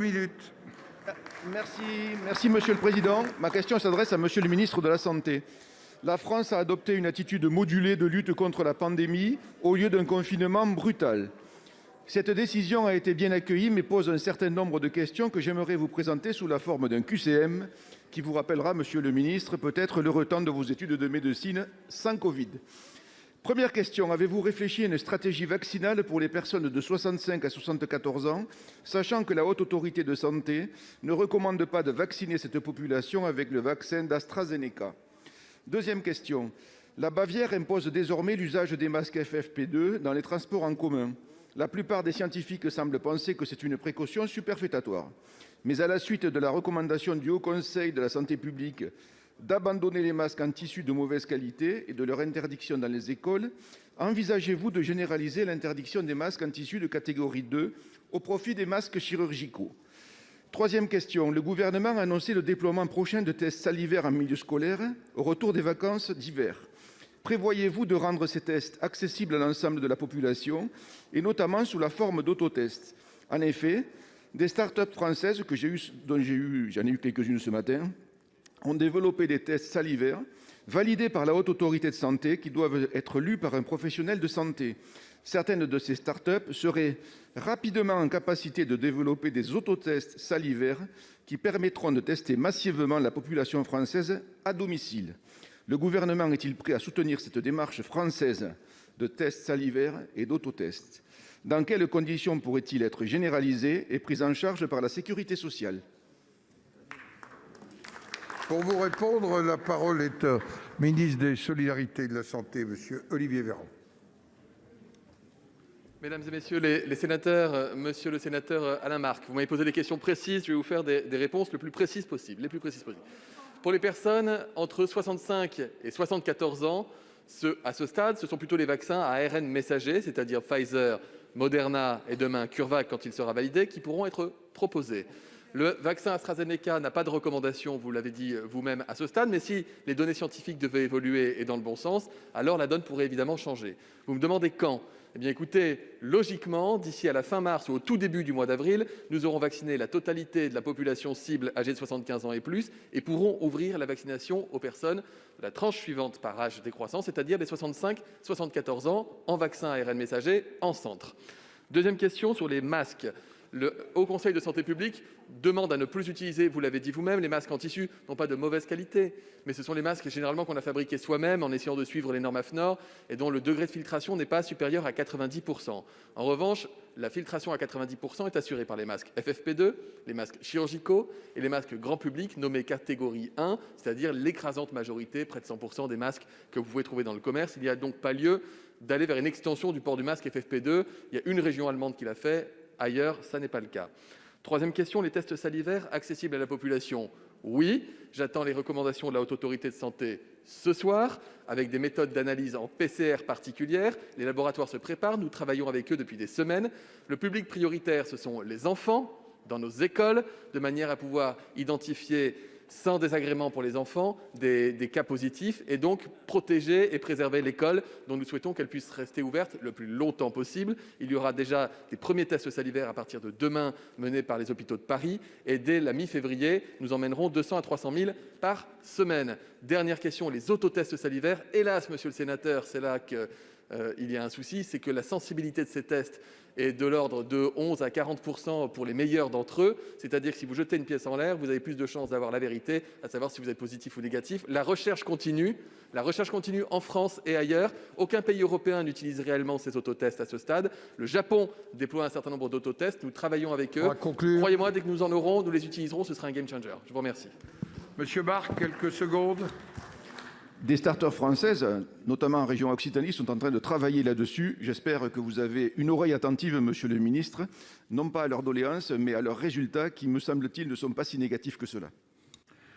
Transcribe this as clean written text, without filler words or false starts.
Minutes. Merci Monsieur le Président. Ma question s'adresse à Monsieur le ministre de la Santé. La France a adopté une attitude modulée de lutte contre la pandémie au lieu d'un confinement brutal. Cette décision a été bien accueillie mais pose un certain nombre de questions que j'aimerais vous présenter sous la forme d'un QCM qui vous rappellera, Monsieur le ministre, peut-être l'heureux temps de vos études de médecine sans Covid. Première question, avez-vous réfléchi à une stratégie vaccinale pour les personnes de 65 à 74 ans, sachant que la Haute Autorité de Santé ne recommande pas de vacciner cette population avec le vaccin d'AstraZeneca? Deuxième question, la Bavière impose désormais l'usage des masques FFP2 dans les transports en commun. La plupart des scientifiques semblent penser que c'est une précaution superfétatoire. Mais à la suite de la recommandation du Haut Conseil de la santé publique d'abandonner les masques en tissu de mauvaise qualité et de leur interdiction dans les écoles, envisagez-vous de généraliser l'interdiction des masques en tissu de catégorie 2 au profit des masques chirurgicaux? Troisième question, le gouvernement a annoncé le déploiement prochain de tests salivaires en milieu scolaire au retour des vacances d'hiver. Prévoyez-vous de rendre ces tests accessibles à l'ensemble de la population et notamment sous la forme d'autotests? En effet, des start-up françaises j'en ai eu quelques-unes ce matin, ont développé des tests salivaires validés par la Haute Autorité de Santé qui doivent être lus par un professionnel de santé. Certaines de ces start-up seraient rapidement en capacité de développer des autotests salivaires qui permettront de tester massivement la population française à domicile. Le gouvernement est-il prêt à soutenir cette démarche française de tests salivaires et d'autotests? Dans quelles conditions pourrait-il être généralisé et pris en charge par la sécurité sociale? Pour vous répondre, la parole est au ministre des Solidarités et de la Santé, monsieur Olivier Véran. Mesdames et messieurs les sénateurs, monsieur le sénateur Alain Marc, vous m'avez posé des questions précises, je vais vous faire des réponses les plus précises possibles. Pour les personnes entre 65 et 74 ans, à ce stade, ce sont plutôt les vaccins à ARN messager, c'est-à-dire Pfizer, Moderna et demain CureVac quand il sera validé, qui pourront être proposés. Le vaccin AstraZeneca n'a pas de recommandation, vous l'avez dit vous-même, à ce stade, mais si les données scientifiques devaient évoluer et dans le bon sens, alors la donne pourrait évidemment changer. Vous me demandez quand? Eh bien écoutez, logiquement, d'ici à la fin mars ou au tout début du mois d'avril, nous aurons vacciné la totalité de la population cible âgée de 75 ans et plus et pourrons ouvrir la vaccination aux personnes de la tranche suivante par âge décroissant, c'est-à-dire les 65-74 ans en vaccin ARN messager en centre. Deuxième question sur les masques. Le Haut Conseil de santé publique demande à ne plus utiliser, vous l'avez dit vous-même, les masques en tissu n'ont pas de mauvaise qualité, mais ce sont les masques généralement qu'on a fabriqués soi-même en essayant de suivre les normes AFNOR et dont le degré de filtration n'est pas supérieur à 90%. En revanche, la filtration à 90% est assurée par les masques FFP2, les masques chirurgicaux et les masques grand public nommés catégorie 1, c'est-à-dire l'écrasante majorité, près de 100% des masques que vous pouvez trouver dans le commerce. Il n'y a donc pas lieu d'aller vers une extension du port du masque FFP2. Il y a une région allemande qui l'a fait. Ailleurs, ça n'est pas le cas. Troisième question, les tests salivaires accessibles à la population? Oui, j'attends les recommandations de la Haute Autorité de Santé ce soir, avec des méthodes d'analyse en PCR particulières. Les laboratoires se préparent, nous travaillons avec eux depuis des semaines. Le public prioritaire, ce sont les enfants dans nos écoles, de manière à pouvoir identifier sans désagrément pour les enfants, des cas positifs et donc protéger et préserver l'école dont nous souhaitons qu'elle puisse rester ouverte le plus longtemps possible. Il y aura déjà des premiers tests salivaires à partir de demain menés par les hôpitaux de Paris et dès la mi-février, nous emmènerons 200 à 300 000 par semaine. Dernière question, les autotests salivaires. Hélas, monsieur le sénateur, c'est là qu'il y a un souci, c'est que la sensibilité de ces tests est de l'ordre de 11 à 40% pour les meilleurs d'entre eux. C'est-à-dire que si vous jetez une pièce en l'air, vous avez plus de chances d'avoir la vérité, à savoir si vous êtes positif ou négatif. La recherche continue en France et ailleurs. Aucun pays européen n'utilise réellement ces autotests à ce stade. Le Japon déploie un certain nombre d'autotests. Nous travaillons avec eux. Croyez-moi, dès que nous en aurons, nous les utiliserons. Ce sera un game changer. Je vous remercie. Monsieur Marc, quelques secondes. Des start-up françaises, notamment en région Occitanie, sont en train de travailler là-dessus. J'espère que vous avez une oreille attentive, monsieur le ministre, non pas à leurs doléances, mais à leurs résultats qui, me semble-t-il, ne sont pas si négatifs que cela.